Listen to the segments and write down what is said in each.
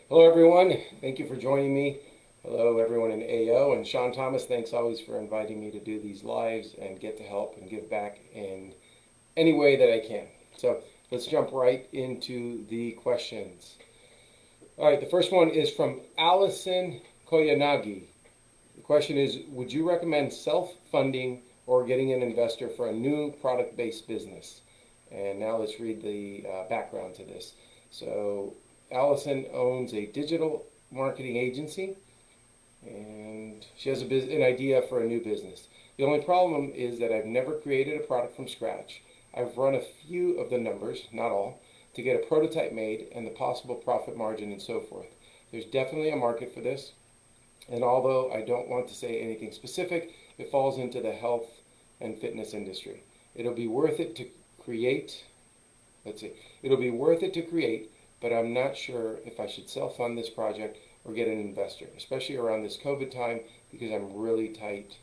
Hello, everyone. Thank you for joining me. Hello, everyone in AO. And Sean Thomas, thanks always for inviting me to do these lives and get to help and give back in any way that I can. So let's jump right into the questions. All right, the first one is from Allison Koyanagi. The question is, would you recommend self-funding or getting an investor for a new product-based business? And now let's read the background to this. So Allison owns a digital marketing agency, and she has an idea for a new business. The only problem is that I've never created a product from scratch. I've run a few of the numbers, not all, to get a prototype made and the possible profit margin and so forth. There's definitely a market for this, and although I don't want to say anything specific, it falls into the health and fitness industry. It'll be worth it to create, let's see, it'll be worth it to create, but I'm not sure if I should self-fund this project or get an investor, especially around this COVID time because I'm really tight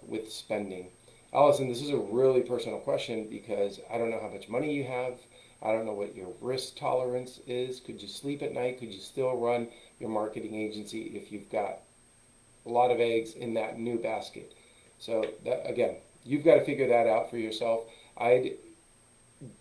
with spending. Allison, this is a really personal question because I don't know how much money you have. I don't know what your risk tolerance is. Could you sleep at night? Could you still run your marketing agency if you've got a lot of eggs in that new basket? So that, again, you've got to figure that out for yourself. I'd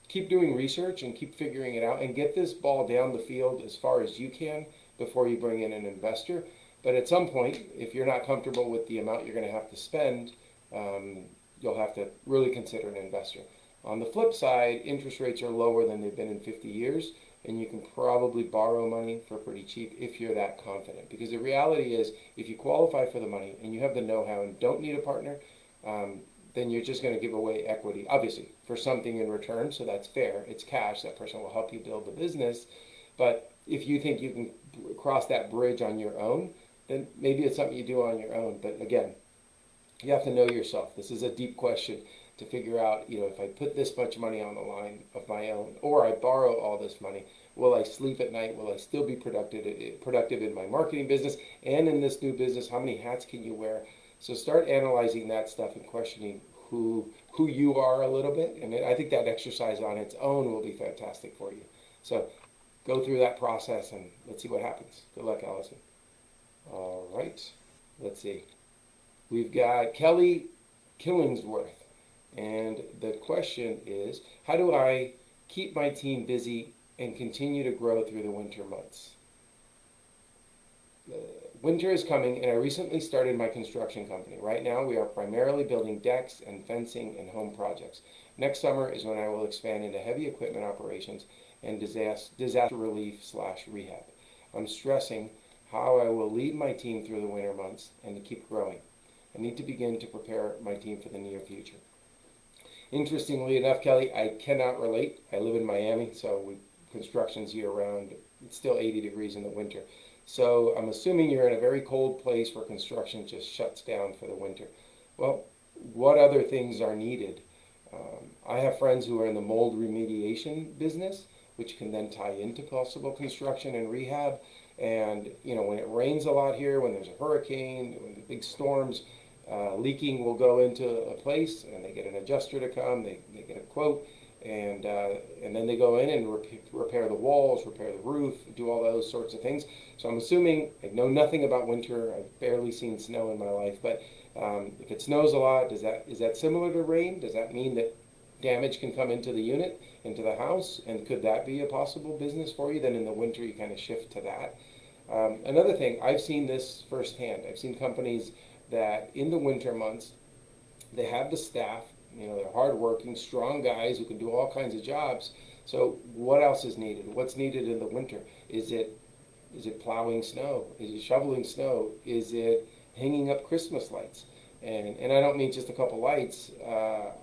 keep doing research and keep figuring it out and get this ball down the field as far as you can before you bring in an investor. But at some point, if you're not comfortable with the amount you're going to have to spend, you'll have to really consider an investor. On the flip side, interest rates are lower than they've been in 50 years, and you can probably borrow money for pretty cheap if you're that confident. Because the reality is, if you qualify for the money and you have the know-how and don't need a partner, then you're just going to give away equity, obviously, for something in return. So that's fair. It's cash. That person will help you build the business. But if you think you can cross that bridge on your own, then maybe it's something you do on your own. But again, you have to know yourself. This is a deep question to figure out, if I put this much money on the line of my own or I borrow all this money, will I sleep at night? Will I still be productive in my marketing business and in this new business? How many hats can you wear? So start analyzing that stuff and questioning who you are a little bit. And I think that exercise on its own will be fantastic for you. So go through that process and let's see what happens. Good luck, Allison. All right. Let's see. We've got Kelly Killingsworth. And the question is, how do I keep my team busy and continue to grow through the winter months? Winter is coming, and I recently started my construction company. Right now, we are primarily building decks and fencing and home projects. Next summer is when I will expand into heavy equipment operations and disaster relief/rehab. I'm stressing how I will lead my team through the winter months and to keep growing. I need to begin to prepare my team for the near future. Interestingly enough, Kelly, I cannot relate. I live in Miami, so construction's year-round. It's still 80 degrees in the winter. So I'm assuming you're in a very cold place where construction just shuts down for the winter. Well, what other things are needed? I have friends who are in the mold remediation business, which can then tie into possible construction and rehab. And, when it rains a lot here, when there's a hurricane, when the big storms, leaking will go into a place and they get an adjuster to come, they get a quote, and then they go in and repair the walls, repair the roof, do all those sorts of things. So I'm assuming, I know nothing about winter, I've barely seen snow in my life, but if it snows a lot, is that similar to rain? Does that mean that damage can come into the unit, into the house, and could that be a possible business for you? Then in the winter you kind of shift to that. Another thing, I've seen this firsthand. I've seen companies that in the winter months, they have the staff, they're hardworking, strong guys who can do all kinds of jobs. So what else is needed? What's needed in the winter? Is it plowing snow? Is it shoveling snow? Is it hanging up Christmas lights? And I don't mean just a couple lights.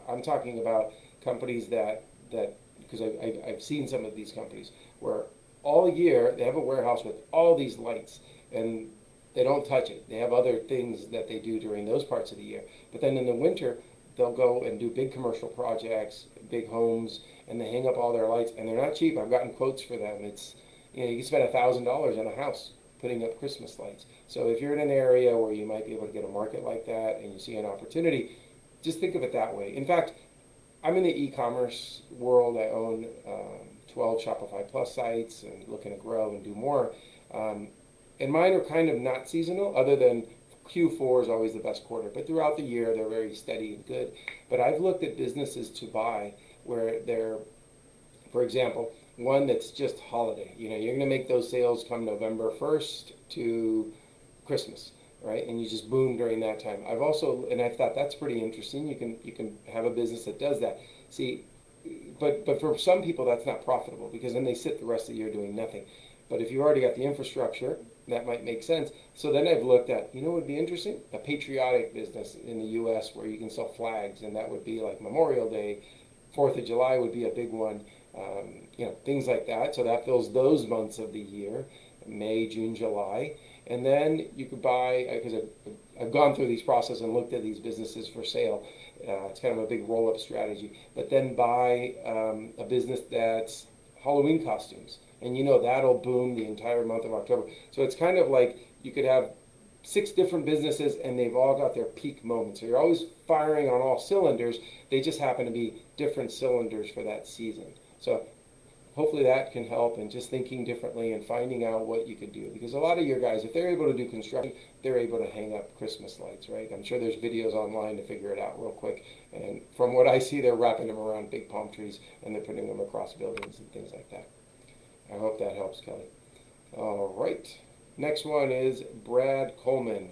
I'm talking about companies that because I've seen some of these companies where all year they have a warehouse with all these lights and they don't touch it. They have other things that they do during those parts of the year. But then in the winter, they'll go and do big commercial projects, big homes, and they hang up all their lights. And they're not cheap. I've gotten quotes for them. It's, you can spend $1,000 on a house putting up Christmas lights. So if you're in an area where you might be able to get a market like that and you see an opportunity, just think of it that way. In fact, I'm in the e-commerce world. I own 12 Shopify Plus sites and looking to grow and do more. And mine are kind of not seasonal, other than Q4 is always the best quarter. But throughout the year, they're very steady and good. But I've looked at businesses to buy where they're, for example, one that's just holiday. You know, you're going to make those sales come November 1st to Christmas, right? And you just boom during that time. I've also, and I thought that's pretty interesting. You can have a business that does that. See, but for some people that's not profitable, because then they sit the rest of the year doing nothing. But if you already got the infrastructure, that might make sense. So then I've looked at, you know what would be interesting? A patriotic business in the U.S. where you can sell flags, and that would be like Memorial Day, 4th of July would be a big one, you know, things like that. So that fills those months of the year, May, June, July. And then you could buy, because I've gone through these processes and looked at these businesses for sale. It's kind of a big roll-up strategy. But then buy a business that's Halloween costumes. And you know that'll boom the entire month of October. So it's kind of like you could have 6 different businesses and they've all got their peak moments. So you're always firing on all cylinders. They just happen to be different cylinders for that season. So hopefully that can help in just thinking differently and finding out what you could do. Because a lot of your guys, if they're able to do construction, they're able to hang up Christmas lights, right? I'm sure there's videos online to figure it out real quick. And from what I see, they're wrapping them around big palm trees and they're putting them across buildings and things like that. I hope that helps, Kelly. All right. Next one is Brad Coleman.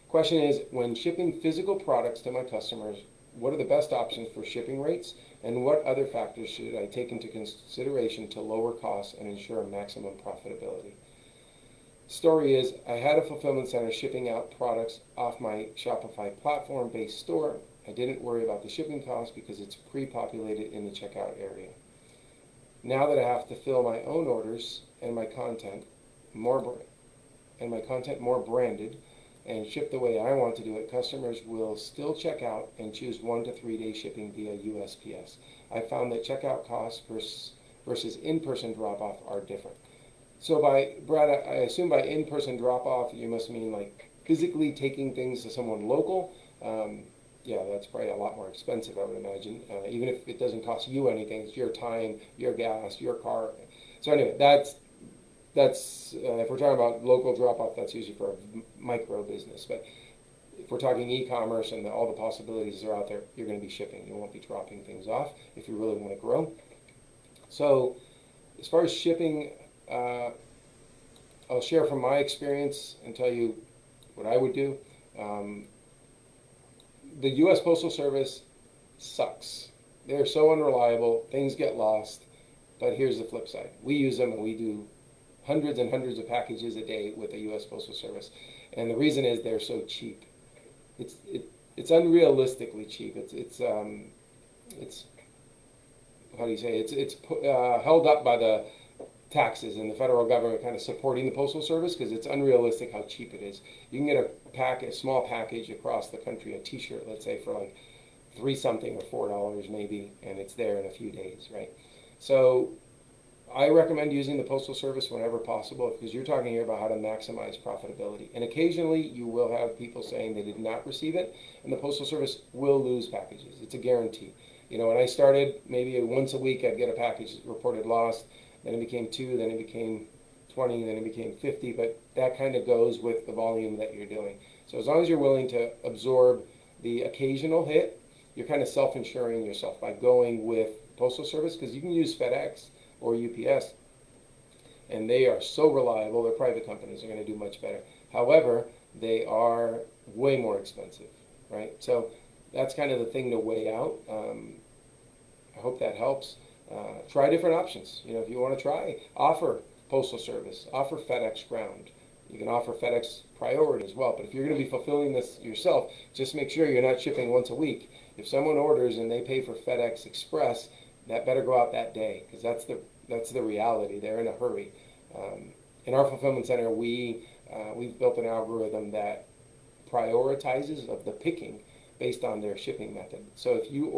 Question is, when shipping physical products to my customers, what are the best options for shipping rates, and what other factors should I take into consideration to lower costs and ensure maximum profitability? Story is, I had a fulfillment center shipping out products off my Shopify platform-based store. I didn't worry about the shipping costs because it's pre-populated in the checkout area. Now that I have to fill my own orders and my content more branded and ship the way I want to do it, customers will still check out and choose 1 to 3 day shipping via USPS. I found that checkout costs versus in-person drop-off are different. So Brad, I assume by in-person drop-off you must mean like physically taking things to someone local. Yeah, that's probably a lot more expensive, I would imagine. Even if it doesn't cost you anything, it's your time, your gas, your car. So anyway, that's if we're talking about local drop-off, that's usually for a micro business. But if we're talking e-commerce and all the possibilities are out there, you're going to be shipping. You won't be dropping things off if you really want to grow. So as far as shipping, I'll share from my experience and tell you what I would do. The U.S. Postal Service sucks. They're so unreliable. Things get lost. But here's the flip side. We use them and we do hundreds and hundreds of packages a day with the U.S. Postal Service. And the reason is they're so cheap. It's unrealistically cheap. It's how do you say it? It's held up by the taxes and the federal government kind of supporting the Postal Service, because it's unrealistic how cheap it is. You can get a small package across the country, a t-shirt, let's say, for like $3 something or $4 maybe, and it's there in a few days, right? So I recommend using the Postal Service whenever possible, because you're talking here about how to maximize profitability. And occasionally you will have people saying they did not receive it, and the Postal Service will lose packages. It's a guarantee. You know, when I started, maybe once a week I'd get a package reported lost. Then it became 2, then it became 20, then it became 50, but that kind of goes with the volume that you're doing. So as long as you're willing to absorb the occasional hit, you're kind of self-insuring yourself by going with Postal Service, because you can use FedEx or UPS, and they are so reliable. They're private companies, are going to do much better. However, they are way more expensive, right? So that's kind of the thing to weigh out. I hope that helps. Try different options. You know, if you want to try, offer Postal Service, offer FedEx Ground. You can offer FedEx Priority as well. But if you're going to be fulfilling this yourself, just make sure you're not shipping once a week. If someone orders and they pay for FedEx Express, that better go out that day, because that's the reality. They're in a hurry. In our fulfillment center, we've built an algorithm that prioritizes of the picking based on their shipping method. So if you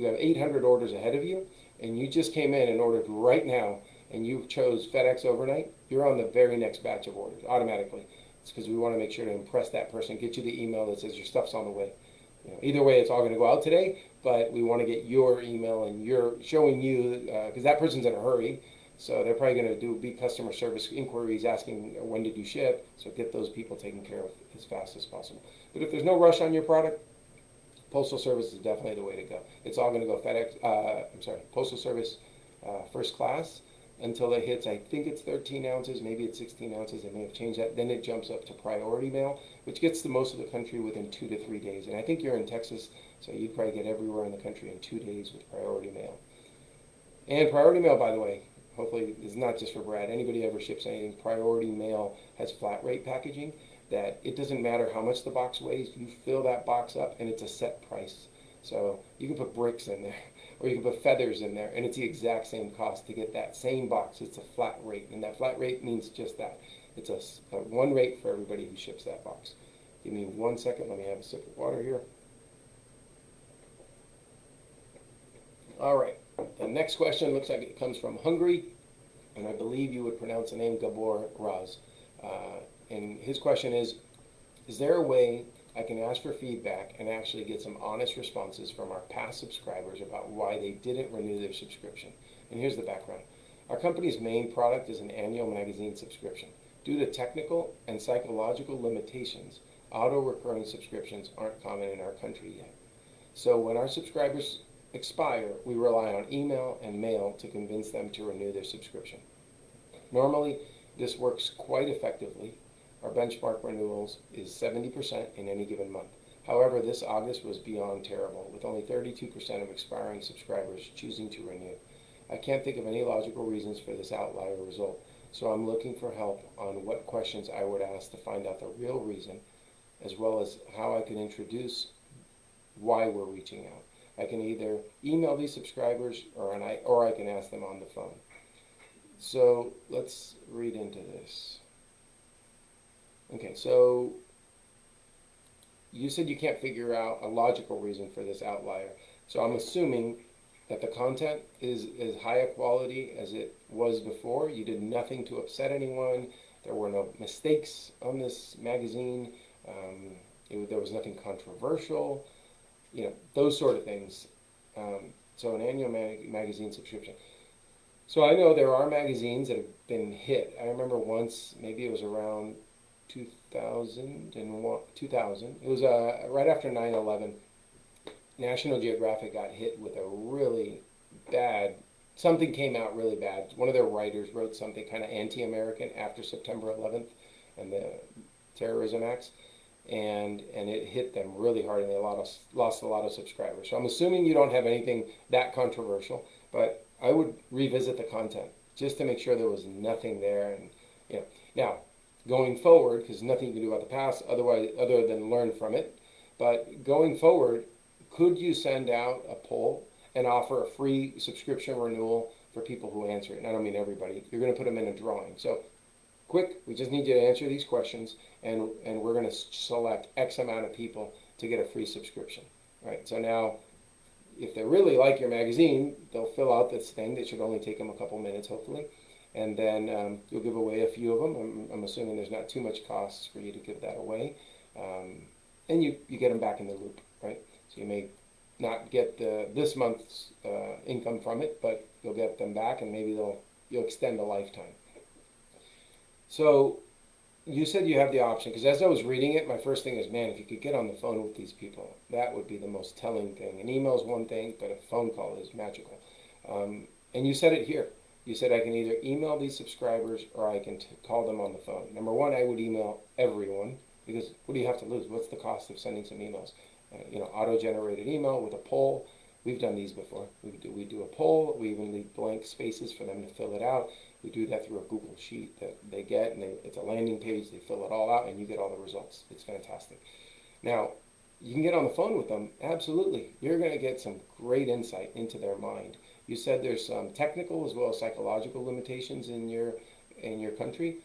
have 800 orders ahead of you, and you just came in and ordered right now, and you chose FedEx overnight, you're on the very next batch of orders automatically. It's because we want to make sure to impress that person, get you the email that says your stuff's on the way. You know, either way, it's all going to go out today, but we want to get your email and you're showing you, because that person's in a hurry. So they're probably going to be customer service inquiries asking when did you ship, so get those people taken care of as fast as possible. But if there's no rush on your product, Postal Service is definitely the way to go. It's all going to go Postal Service first class until it hits, I think it's 13 ounces, maybe it's 16 ounces, they may have changed that. Then it jumps up to priority mail, which gets to most of the country within 2 to 3 days. And I think you're in Texas, so you'd probably get everywhere in the country in 2 days with priority mail. And priority mail, by the way, hopefully is not just for Brad. Anybody ever ships anything, priority mail has flat rate packaging that it doesn't matter how much the box weighs, you fill that box up and it's a set price. So you can put bricks in there or you can put feathers in there and it's the exact same cost to get that same box. It's a flat rate, and that flat rate means just that. It's a one rate for everybody who ships that box. Give me 1 second, let me have a sip of water here. All right, the next question looks like it comes from Hungary, and I believe you would pronounce the name Gabor Raz. And his question is there a way I can ask for feedback and actually get some honest responses from our past subscribers about why they didn't renew their subscription? And here's the background. Our company's main product is an annual magazine subscription. Due to technical and psychological limitations, auto-recurring subscriptions aren't common in our country yet. So when our subscribers expire, we rely on email and mail to convince them to renew their subscription. Normally, this works quite effectively. Our benchmark renewals is 70% in any given month. However, this August was beyond terrible, with only 32% of expiring subscribers choosing to renew. I can't think of any logical reasons for this outlier result, so I'm looking for help on what questions I would ask to find out the real reason, as well as how I can introduce why we're reaching out. I can either email these subscribers or I can ask them on the phone. So let's read into this. Okay, so you said you can't figure out a logical reason for this outlier. So I'm assuming that the content is as high a quality as it was before. You did nothing to upset anyone. There were no mistakes on this magazine. There was nothing controversial. Those sort of things. So an annual magazine subscription. So I know there are magazines that have been hit. I remember once, maybe it was around 2000. It was right after 9/11. National Geographic got hit with a really bad, something came out really bad. One of their writers wrote something kind of anti-American after September 11th and the terrorism acts. And it hit them really hard, and they lost a lot of subscribers. So I'm assuming you don't have anything that controversial, but I would revisit the content just to make sure there was nothing there. And now going forward, because nothing you can do about the past, other than learn from it. But going forward, could you send out a poll and offer a free subscription renewal for people who answer it? And I don't mean everybody. You're going to put them in a drawing. So quick, we just need you to answer these questions, and we're going to select X amount of people to get a free subscription. All right, so now, if they really like your magazine, they'll fill out this thing that should only take them a couple minutes, hopefully, and then you'll give away a few of them. I'm assuming there's not too much cost for you to give that away, and you get them back in the loop, right? So you may not get this month's income from it, but you'll get them back, and maybe you'll extend a lifetime. So you said you have the option, because as I was reading it, my first thing is, man, if you could get on the phone with these people, that would be the most telling thing. An email is one thing, but a phone call is magical. And you said it here. You said I can either email these subscribers or I can call them on the phone. Number one, I would email everyone, because what do you have to lose? What's the cost of sending some emails? Auto-generated email with a poll. We've done these before. We do a poll. We even leave blank spaces for them to fill it out. We do that through a Google sheet that they get, and it's a landing page. They fill it all out, and you get all the results. It's fantastic. Now, you can get on the phone with them. Absolutely. You're going to get some great insight into their mind. You said there's some technical as well as psychological limitations in your country.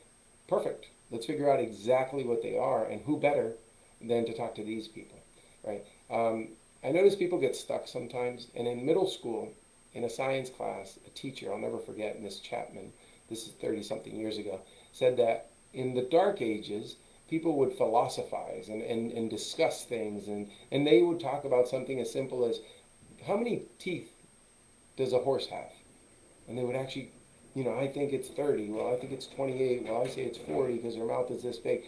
Perfect. Let's figure out exactly what they are, and who better than to talk to these people, right? I notice people get stuck sometimes, and in middle school, in a science class, a teacher, I'll never forget, Miss Chapman, this is 30-something years ago, said that in the dark ages, people would philosophize and discuss things, and they would talk about something as simple as, how many teeth does a horse have? And they would actually I think it's 30. Well, I think it's 28. Well, I say it's 40 because their mouth is this big.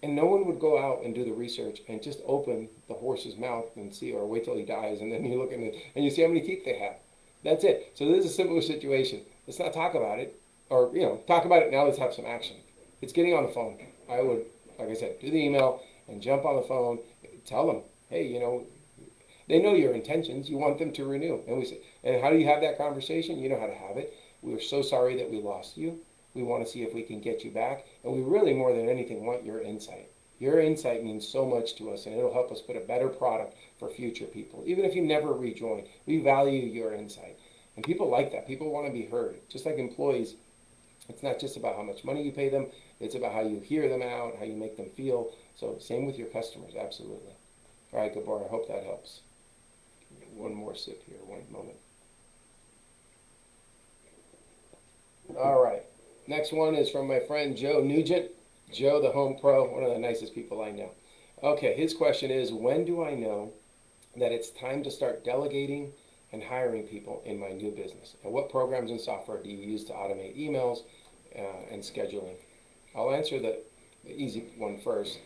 And no one would go out and do the research and just open the horse's mouth and see, or wait till he dies, and then you look at it and you see how many teeth they have. That's it. So this is a similar situation. Let's not talk about it, or talk about it now. Let's have some action. It's getting on the phone. I would, like I said, do the email and jump on the phone. Tell them, hey, they know your intentions. You want them to renew. And we say, and how do you have that conversation? You know how to have it. We are so sorry that we lost you. We want to see if we can get you back. And we really, more than anything, want your insight. Your insight means so much to us, and it'll help us put a better product for future people. Even if you never rejoin, we value your insight. And people like that. People want to be heard. Just like employees, it's not just about how much money you pay them. It's about how you hear them out, how you make them feel. So same with your customers, absolutely. All right, Gabor, I hope that helps. One more sip here, one moment. All right. Next one is from my friend Joe Nugent. Joe, the Home Pro, one of the nicest people I know. Okay, his question is, when do I know that it's time to start delegating and hiring people in my new business? And what programs and software do you use to automate emails and scheduling? I'll answer the easy one first.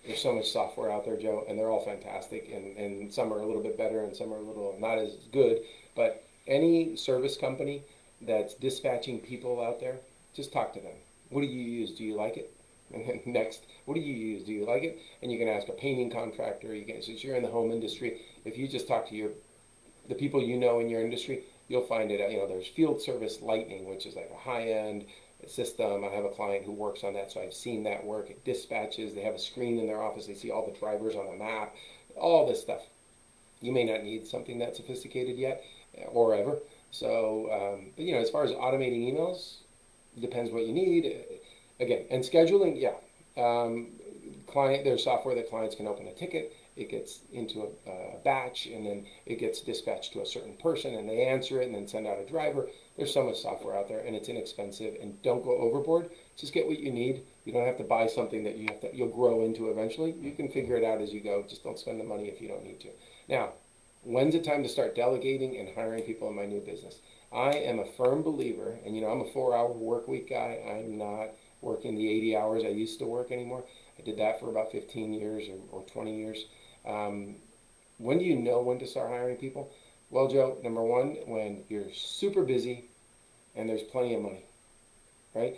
There's so much software out there, Joe, and they're all fantastic, and some are a little bit better and some are a little not as good. But any service company that's dispatching people out there, just talk to them. What do you use? Do you like it? And then next, what do you use? Do you like it? And you can ask a painting contractor. Since you're in the home industry, if you just talk to the people you know in your industry, you'll find it. There's Field Service Lightning, which is like a high-end system. I have a client who works on that, so I've seen that work. It dispatches. They have a screen in their office. They see all the drivers on a map, all this stuff. You may not need something that sophisticated yet or ever. So, as far as automating emails, it depends what you need. Again, and scheduling, yeah. There's software that clients can open a ticket. It gets into a batch, and then it gets dispatched to a certain person, and they answer it, and then send out a driver. There's so much software out there, and it's inexpensive. And don't go overboard. Just get what you need. You don't have to buy something that you'll grow into eventually. You can figure it out as you go. Just don't spend the money if you don't need to. Now, when's it time to start delegating and hiring people in my new business? I am a firm believer, and I'm a 4-hour work week guy. I'm not working the 80 hours I used to work anymore. I did that for about 15 years or 20 years. When do you know when to start hiring people? Well, Joe, number one, when you're super busy and there's plenty of money, right?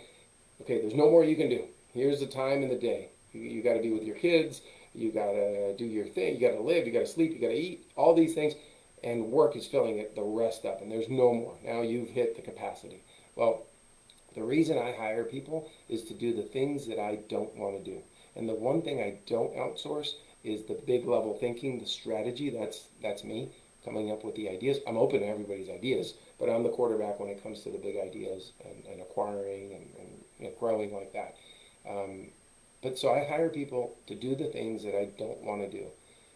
Okay, there's no more you can do. Here's the time in the day. You got to be with your kids. You got to do your thing. You got to live. You got to sleep. You got to eat. All these things. And work is filling it the rest up. And there's no more. Now you've hit the capacity. Well, the reason I hire people is to do the things that I don't want to do. And the one thing I don't outsource is the big level thinking, the strategy. That's me coming up with the ideas. I'm open to everybody's ideas, but I'm the quarterback when it comes to the big ideas and acquiring and growing like that. But so I hire people to do the things that I don't want to do.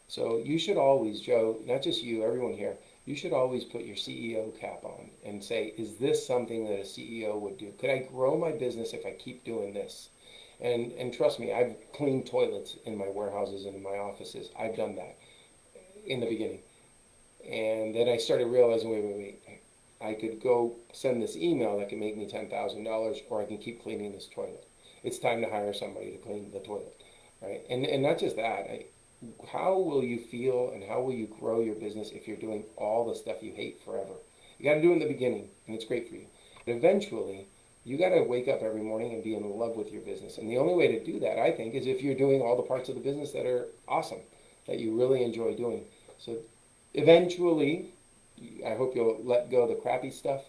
So you should always, Joe, not just you, everyone here, you should always put your CEO cap on and say, is this something that a CEO would do? Could I grow my business if I keep doing this? And trust me, I've cleaned toilets in my warehouses and in my offices. I've done that in the beginning. And then I started realizing, wait. I could go send this email that can make me $10,000, or I can keep cleaning this toilet. It's time to hire somebody to clean the toilet, right? And not just that. How will you feel and how will you grow your business if you're doing all the stuff you hate forever? You got to do it in the beginning, and it's great for you. But eventually, you got to wake up every morning and be in love with your business. And the only way to do that, I think, is if you're doing all the parts of the business that are awesome, that you really enjoy doing. So eventually, I hope you'll let go of the crappy stuff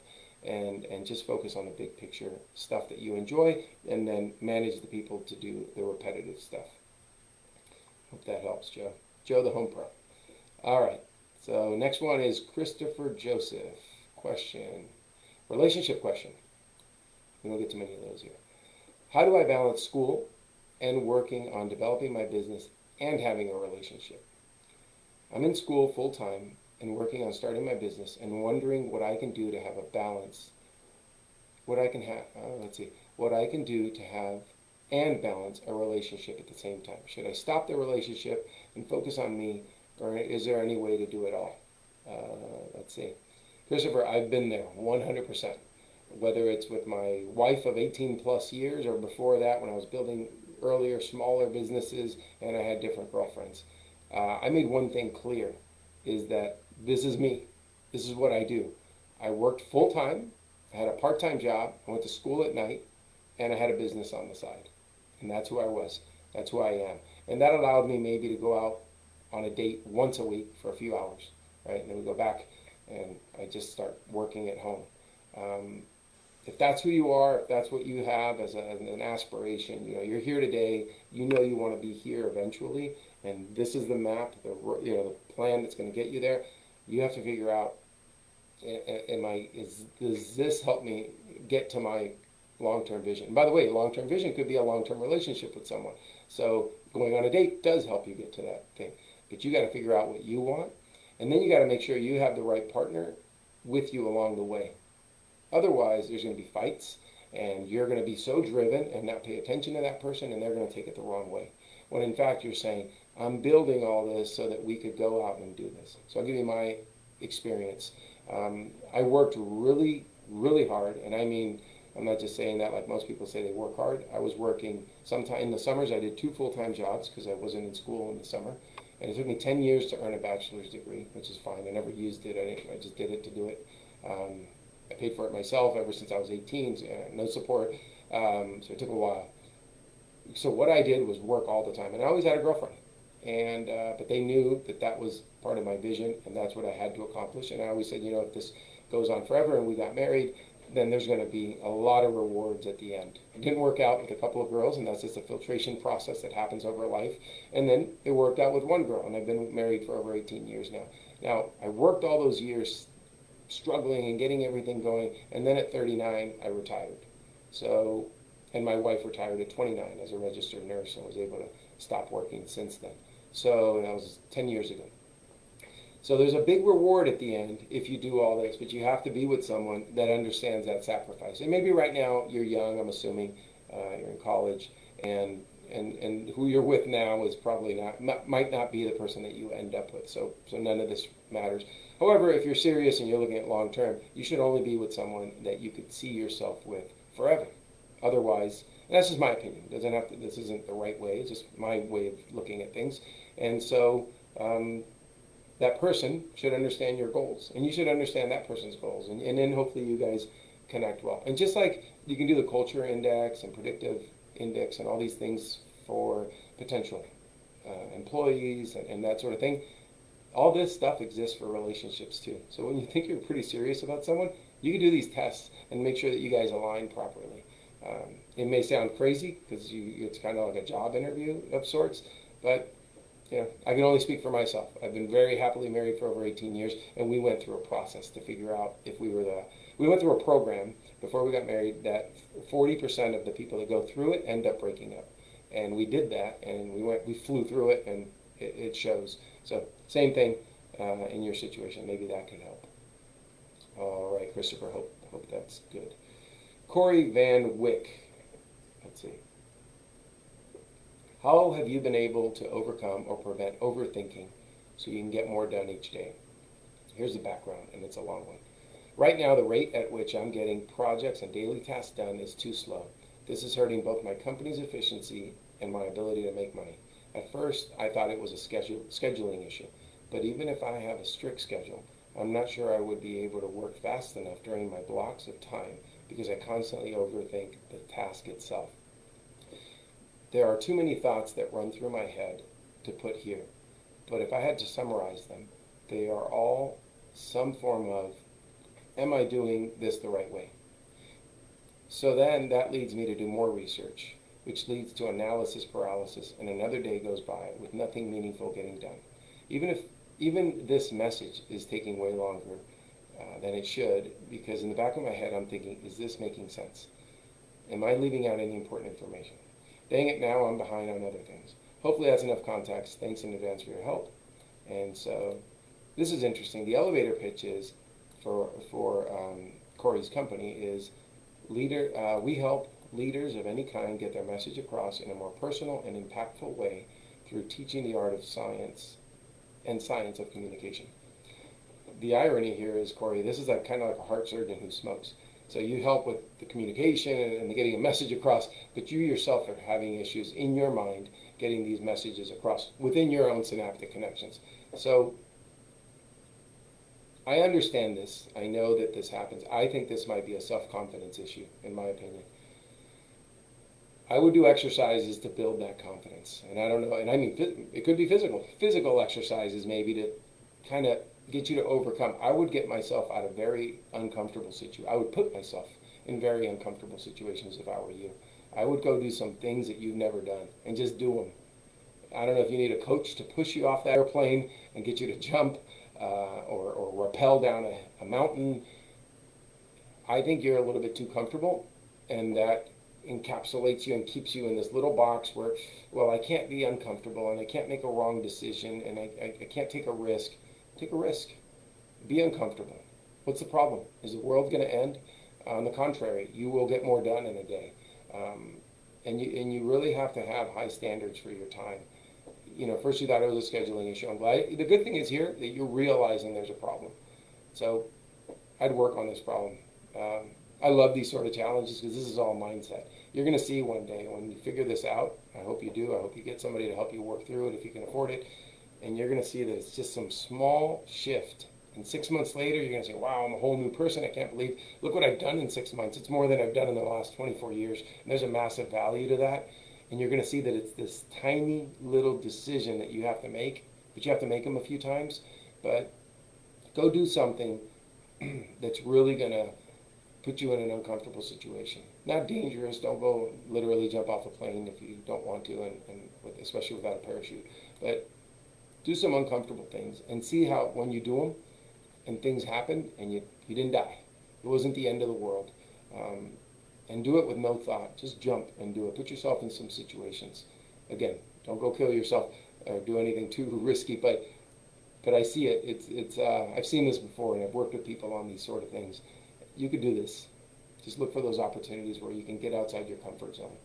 and just focus on the big picture stuff that you enjoy, and then manage the people to do the repetitive stuff. Hope that helps, Joe. Joe, the Home Pro. All right. So next one is Christopher Joseph. Question. Relationship question. We don't get too many of those here. How do I balance school and working on developing my business and having a relationship? I'm in school full time and working on starting my business and wondering what I can do to have a balance. What I can do to have and balance a relationship at the same time. Should I stop the relationship and focus on me, or is there any way to do it all? Let's see. Christopher, I've been there 100%. whether it's with my wife of 18 plus years or before that when I was building earlier, smaller businesses and I had different girlfriends. I made one thing clear is that this is me. This is what I do. I worked full time. I had a part-time job. I went to school at night and I had a business on the side. And that's who I was. That's who I am. And that allowed me maybe to go out on a date once a week for a few hours, right? And then we go back and I just start working at home. If that's who you are, if that's what you have as an aspiration, you're here today, you want to be here eventually, and this is the map, the plan that's going to get you there. You have to figure out, does this help me get to my long-term vision? And by the way, long-term vision could be a long-term relationship with someone. So going on a date does help you get to that thing, but you got to figure out what you want, and then you got to make sure you have the right partner with you along the way. Otherwise, there's going to be fights, and you're going to be so driven and not pay attention to that person, and they're going to take it the wrong way. When in fact, you're saying, I'm building all this so that we could go out and do this. So I'll give you my experience. I worked really, really hard, and I mean, I'm not just saying that like most people say they work hard. I was working sometime in the summers. I did 2 full-time jobs because I wasn't in school in the summer. And it took me 10 years to earn a bachelor's degree, which is fine. I never used it. I just did it to do it. I paid for it myself ever since I was 18, so no support. So it took a while. So what I did was work all the time. And I always had a girlfriend. And but they knew that that was part of my vision, and that's what I had to accomplish. And I always said, if this goes on forever and we got married, then there's going to be a lot of rewards at the end. It didn't work out with a couple of girls, and that's just a filtration process that happens over life. And then it worked out with one girl, and I've been married for over 18 years now. Now, I worked all those years struggling and getting everything going, and then at 39, I retired. So, and my wife retired at 29 as a registered nurse and was able to stop working since then. So that was 10 years ago. So there's a big reward at the end if you do all this, but you have to be with someone that understands that sacrifice. And maybe right now you're young, I'm assuming, you're in college, and who you're with now is probably might not be the person that you end up with. So none of this matters. However, if you're serious and you're looking at long term, you should only be with someone that you could see yourself with forever. Otherwise, and that's just my opinion. This isn't the right way. It's just my way of looking at things. And so that person should understand your goals, and you should understand that person's goals, and then hopefully you guys connect well. And just like you can do the culture index and predictive index and all these things for potential employees and that sort of thing, all this stuff exists for relationships too. So when you think you're pretty serious about someone, you can do these tests and make sure that you guys align properly. It may sound crazy because it's kind of like a job interview of sorts, but I can only speak for myself. I've been very happily married for over 18 years, and we went through a process to figure out if we went through a program before we got married that 40% of the people that go through it end up breaking up. And we did that, and we flew through it, and it shows. So same thing in your situation. Maybe that can help. All right, Christopher, hope that's good. Corey Van Wyck. Let's see. How have you been able to overcome or prevent overthinking so you can get more done each day? Here's the background, and it's a long one. Right now, the rate at which I'm getting projects and daily tasks done is too slow. This is hurting both my company's efficiency and my ability to make money. At first, I thought it was a scheduling issue, but even if I have a strict schedule, I'm not sure I would be able to work fast enough during my blocks of time because I constantly overthink the task itself. There are too many thoughts that run through my head to put here, but if I had to summarize them, they are all some form of, am I doing this the right way? So then that leads me to do more research, which leads to analysis paralysis, and another day goes by with nothing meaningful getting done. Even this message is taking way longer than it should, because in the back of my head I'm thinking, is this making sense? Am I leaving out any important information? Dang it, now I'm behind on other things. Hopefully that's enough context. Thanks in advance for your help. And so this is interesting. The elevator pitch is for Corey's company is we help leaders of any kind get their message across in a more personal and impactful way through teaching the art of science and science of communication. The irony here is, Corey, this is kind of like a heart surgeon who smokes. So you help with the communication and the getting a message across, but you yourself are having issues in your mind getting these messages across within your own synaptic connections. So I understand this. I know that this happens. I think this might be a self-confidence issue, in my opinion. I would do exercises to build that confidence. And I don't know, and I mean, it could be physical exercises maybe to kind of get you to overcome. I would get myself out of very uncomfortable situations. I would put myself in very uncomfortable situations if I were you. I would go do some things that you've never done and just do them. I don't know if you need a coach to push you off that airplane and get you to jump or rappel down a mountain. I think you're a little bit too comfortable, and that encapsulates you and keeps you in this little box where, well, I can't be uncomfortable and I can't make a wrong decision and I can't take a risk. Take a risk. Be uncomfortable. What's the problem? Is the world going to end? On the contrary, you will get more done in a day. And you really have to have high standards for your time. You know, first you thought it was a scheduling issue. I'm glad. The good thing is here that you're realizing there's a problem. So I'd work on this problem. I love these sort of challenges because this is all mindset. You're going to see one day when you figure this out. I hope you do. I hope you get somebody to help you work through it if you can afford it. And you're going to see that it's just some small shift. And 6 months later, you're going to say, wow, I'm a whole new person. I can't believe, look what I've done in 6 months. It's more than I've done in the last 24 years. And there's a massive value to that. And you're going to see that it's this tiny little decision that you have to make. But you have to make them a few times. But go do something that's really going to put you in an uncomfortable situation. Not dangerous. Don't go literally jump off a plane if you don't want to, and especially without a parachute. But do some uncomfortable things and see how when you do them and things happen and you didn't die. It wasn't the end of the world. And do it with no thought. Just jump and do it. Put yourself in some situations. Again, don't go kill yourself or do anything too risky, but I see it. I've seen this before, and I've worked with people on these sort of things. You could do this. Just look for those opportunities where you can get outside your comfort zone.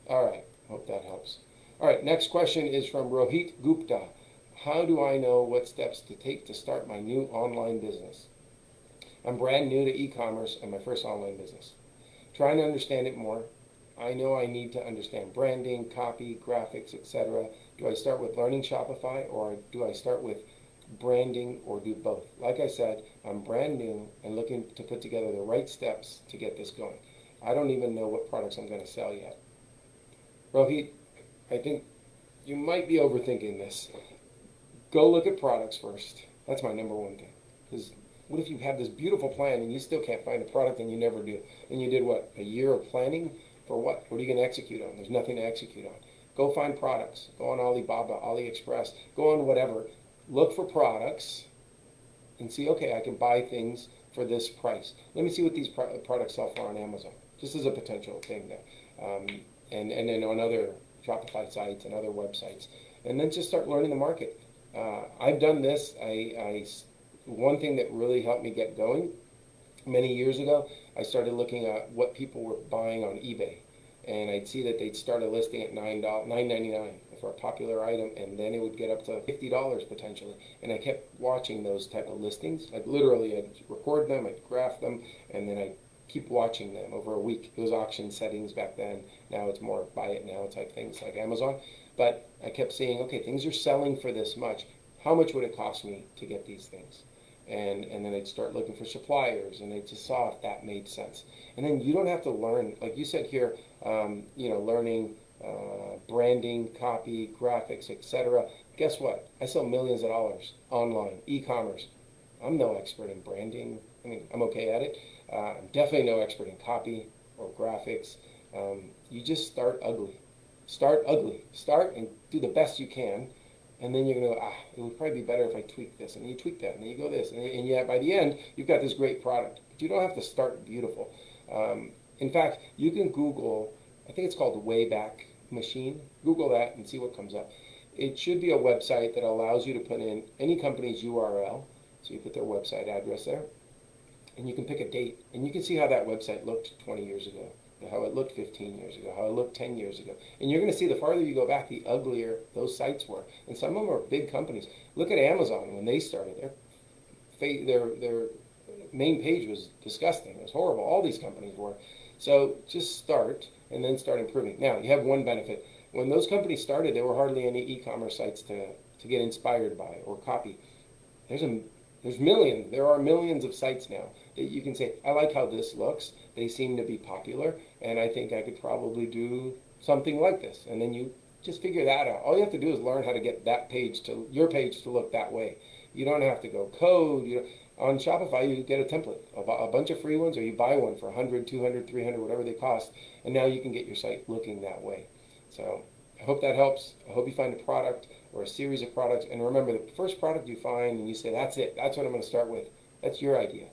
All right, hope that helps. All right, next question is from Rohit Gupta. How do I know what steps to take to start my new online business? I'm brand new to e-commerce and my first online business. Trying to understand it more. I know I need to understand branding, copy, graphics, etc. Do I start with learning Shopify, or do I start with branding, or do both? Like I said, I'm brand new and looking to put together the right steps to get this going. I don't even know what products I'm going to sell yet. Rohit, I think you might be overthinking this. Go look at products first. That's my number one thing. Because what if you have this beautiful plan and you still can't find a product and you never do? And you did what? A year of planning for what? What are you going to execute on? There's nothing to execute on. Go find products. Go on Alibaba, AliExpress. Go on whatever. Look for products and see, okay, I can buy things for this price. Let me see what these products sell for on Amazon. Just as a potential thing there. And then on other Shopify sites and other websites. And then just start learning the market. I've done this. One thing that really helped me get going many years ago, I started looking at what people were buying on eBay. And I'd see that they'd start a listing at $9.99 for a popular item, and then it would get up to $50 potentially. And I kept watching those type of listings. Like literally, I'd record them, I'd graph them, and then I'd keep watching them over a week. It was auction settings back then. Now it's more buy it now type things like Amazon. But I kept saying, okay, things are selling for this much. How much would it cost me to get these things? And then I'd start looking for suppliers, and I just saw if that made sense. And then you don't have to learn, like you said here, learning branding, copy, graphics, etc. Guess what? I sell millions of dollars online, e-commerce. I'm no expert in branding. I mean, I'm okay at it. I'm definitely no expert in copy or graphics. You just start ugly. Start ugly. Start and do the best you can. And then you're going to go, it would probably be better if I tweak this. And you tweak that, and then you go this. And yet, by the end, you've got this great product. But you don't have to start beautiful. In fact, you can Google, I think it's called the Wayback Machine. Google that and see what comes up. It should be a website that allows you to put in any company's URL. So you put their website address there. And you can pick a date. And you can see how that website looked 20 years ago, how it looked 15 years ago, how it looked 10 years ago. And you're going to see the farther you go back, the uglier those sites were. And some of them are big companies. Look at Amazon when they started. Their main page was disgusting. It was horrible. All these companies were. So just start and then start improving. Now, you have one benefit. When those companies started, there were hardly any e-commerce sites to get inspired by or copy. There's a there's millions. There are millions of sites now that you can say, I like how this looks. They seem to be popular, and I think I could probably do something like this. And then you just figure that out. All you have to do is learn how to get that page to your page to look that way. You don't have to go code. On Shopify, you get a template, a bunch of free ones, or you buy one for 100, 200, 300, whatever they cost, and now you can get your site looking that way. So I hope that helps. I hope you find a product or a series of products. And remember, the first product you find and you say, that's it, that's what I'm going to start with, that's your idea.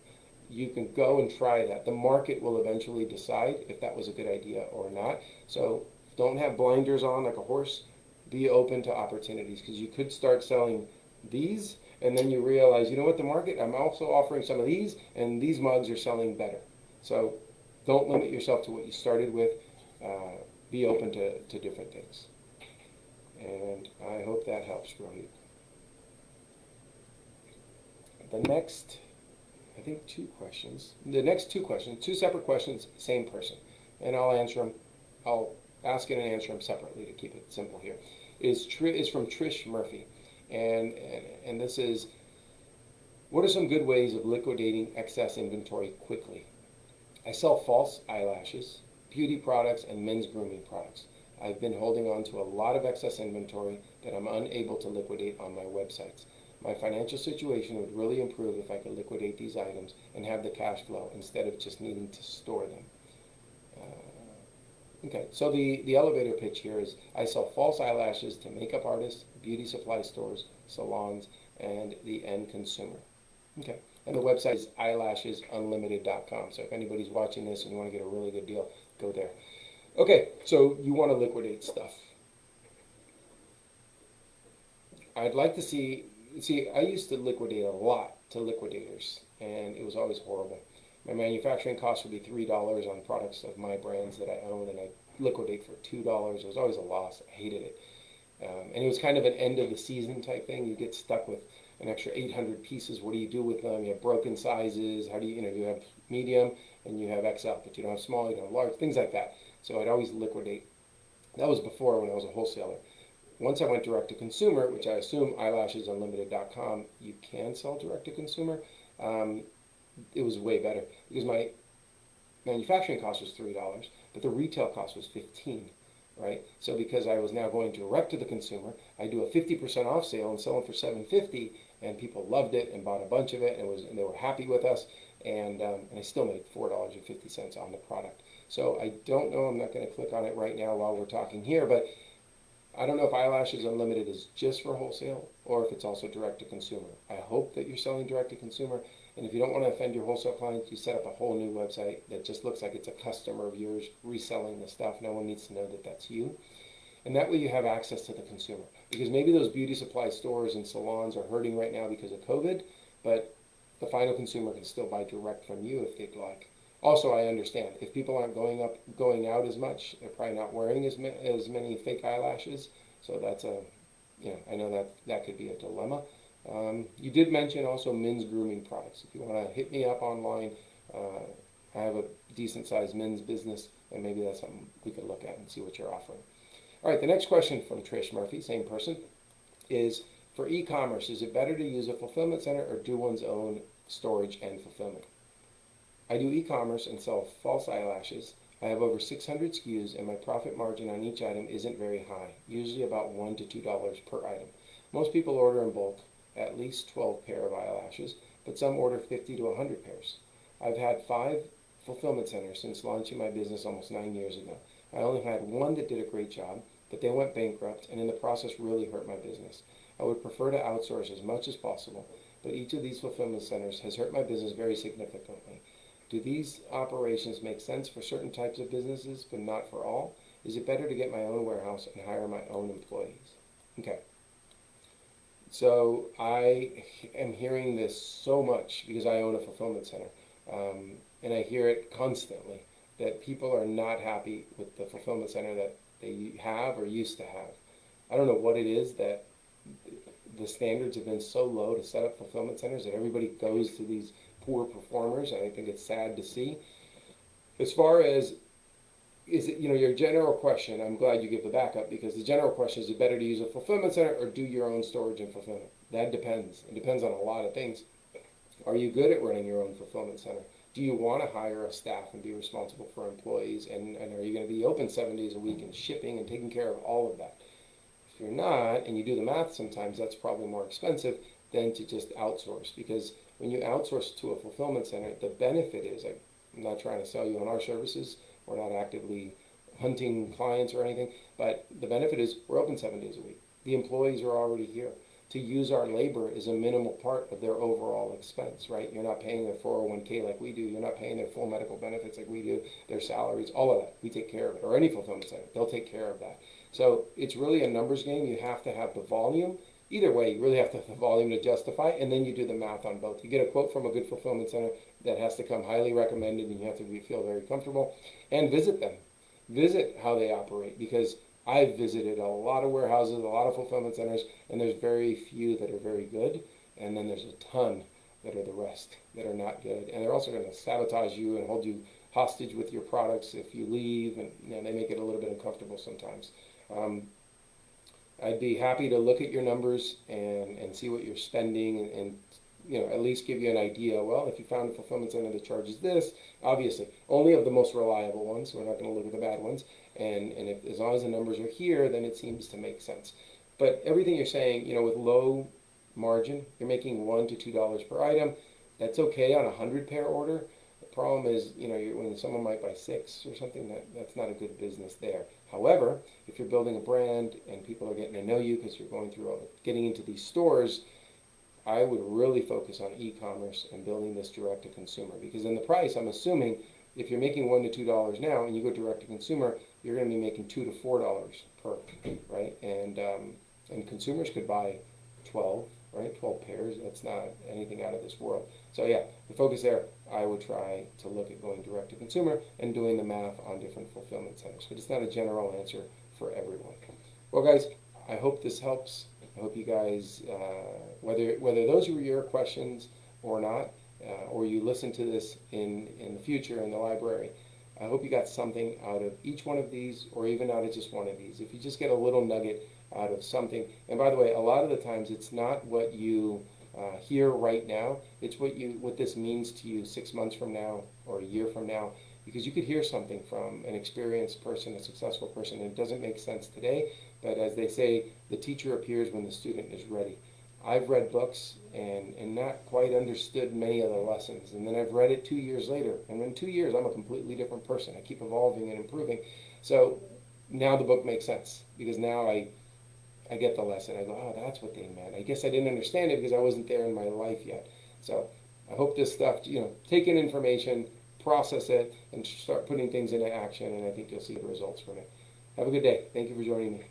You can go and try that. The market will eventually decide if that was a good idea or not. So don't have blinders on like a horse. Be open to opportunities, because you could start selling these and then you realize, you know what, the market, I'm also offering some of these, and these mugs are selling better. So don't limit yourself to what you started with. Be open to different things. And I hope that helps, Rohit. The next, I think two questions. The next two questions, two separate questions, same person. And I'll answer them. I'll ask it and answer them separately to keep it simple here. Is from Trish Murphy. And this is, what are some good ways of liquidating excess inventory quickly? I sell false eyelashes, beauty products, and men's grooming products. I've been holding on to a lot of excess inventory that I'm unable to liquidate on my websites. My financial situation would really improve if I could liquidate these items and have the cash flow instead of just needing to store them. Okay, so the elevator pitch here is, I sell false eyelashes to makeup artists, beauty supply stores, salons, and the end consumer. Okay, and the website is eyelashesunlimited.com. So if anybody's watching this and you want to get a really good deal, go there. Okay, so you want to liquidate stuff. I'd like to see, I used to liquidate a lot to liquidators, and it was always horrible. My manufacturing cost would be $3 on products of my brands that I own, and I liquidate for $2. It was always a loss. I hated it. And it was kind of an end of the season type thing. You get stuck with an extra 800 pieces. What do you do with them? You have broken sizes. How do you, you have medium and you have XL, but you don't have small, you don't have large, things like that. So I'd always liquidate. That was before, when I was a wholesaler. Once I went direct to consumer, which I assume eyelashesunlimited.com, you can sell direct to consumer. It was way better because my manufacturing cost was $3, but the retail cost was $15, right? So because I was now going direct to the consumer, I do a 50% off sale and sell them for $7.50, and people loved it and bought a bunch of it, and they were happy with us, and I still made $4.50 on the product. So I don't know, I'm not going to click on it right now while we're talking here, but I don't know if Eyelashes Unlimited is just for wholesale or if it's also direct to consumer. I hope that you're selling direct to consumer. And if you don't want to offend your wholesale clients, you set up a whole new website that just looks like it's a customer of yours reselling the stuff. No one needs to know that that's you. And that way you have access to the consumer. Because maybe those beauty supply stores and salons are hurting right now because of COVID, but the final consumer can still buy direct from you if they'd like. Also, I understand, if people aren't going out as much, they're probably not wearing as many fake eyelashes. So that's I know that could be a dilemma. You did mention also men's grooming products. If you want to hit me up online, I have a decent sized men's business, and maybe that's something we could look at and see what you're offering. All right, the next question from Trish Murphy, same person, is for e-commerce, is it better to use a fulfillment center or do one's own storage and fulfillment? I do e-commerce and sell false eyelashes. I have over 600 SKUs, and my profit margin on each item isn't very high, usually about $1 to $2 per item. Most people order in bulk, at least 12 pair of eyelashes, but some order 50 to 100 pairs. I've had 5 fulfillment centers since launching my business almost 9 years ago. I only had one that did a great job, but they went bankrupt and in the process really hurt my business. I would prefer to outsource as much as possible, but each of these fulfillment centers has hurt my business very significantly. Do these operations make sense for certain types of businesses, but not for all? Is it better to get my own warehouse and hire my own employees? Okay. So I am hearing this so much because I own a fulfillment center, and I hear it constantly that people are not happy with the fulfillment center that they have or used to have. I don't know what it is that the standards have been so low to set up fulfillment centers that everybody goes to these poor performers, and I think it's sad to see. As far as is it, your general question, I'm glad you give the backup, because the general question is it better to use a fulfillment center or do your own storage and fulfillment? That depends. It depends on a lot of things. Are you good at running your own fulfillment center? Do you want to hire a staff and be responsible for employees? And are you going to be open 7 days a week and shipping and taking care of all of that? If you're not, and you do the math sometimes, that's probably more expensive than to just outsource. Because when you outsource to a fulfillment center, the benefit is, I'm not trying to sell you on our services, we're not actively hunting clients or anything, but the benefit is we're open 7 days a week. The employees are already here. To use our labor is a minimal part of their overall expense, right? You're not paying their 401k like we do. You're not paying their full medical benefits like we do, their salaries, all of that. We take care of it. Or any fulfillment center, they'll take care of that. So it's really a numbers game. You have to have the volume. Either way, you really have to have the volume to justify, and then you do the math on both. You get a quote from a good fulfillment center that has to come highly recommended, and you have to feel very comfortable, and visit them. Visit how they operate, because I've visited a lot of warehouses, a lot of fulfillment centers, and there's very few that are very good, and then there's a ton that are the rest that are not good. And they're also going to sabotage you and hold you hostage with your products if you leave, and they make it a little bit uncomfortable sometimes. I'd be happy to look at your numbers and see what you're spending and at least give you an idea. Well, if you found a fulfillment center that charges this, obviously, only of the most reliable ones. We're not going to look at the bad ones. And if, as long as the numbers are here, then it seems to make sense. But everything you're saying, with low margin, you're making $1 to $2 per item. That's okay on a 100-pair order. The problem is, when someone might buy 6 or something, that's not a good business there. However, if you're building a brand and people are getting to know you because you're going through getting into these stores, I would really focus on e-commerce and building this direct to consumer, because in the price, I'm assuming if you're making $1 to $2 now and you go direct to consumer, you're going to be making $2 to $4 per, right? And consumers could buy 12, right? 12 pairs. That's not anything out of this world. So yeah, the focus there, I would try to look at going direct to consumer and doing the math on different fulfillment centers. But it's not a general answer for everyone. Well, guys, I hope this helps. I hope you guys, whether those were your questions or not, or you listen to this in the future in the library, I hope you got something out of each one of these, or even out of just one of these. If you just get a little nugget out of something, and by the way, a lot of the times it's not what you hear right now, it's what this means to you 6 months from now or a year from now, because you could hear something from an experienced person, a successful person, and it doesn't make sense today, but as they say, the teacher appears when the student is ready. I've read books and not quite understood many of the lessons, and then I've read it 2 years later, and in 2 years I'm a completely different person. I keep evolving and improving. So now the book makes sense, because now I get the lesson. I go, oh, that's what they meant. I guess I didn't understand it because I wasn't there in my life yet. So I hope this stuff, take in information, process it, and start putting things into action, and I think you'll see the results from it. Have a good day. Thank you for joining me.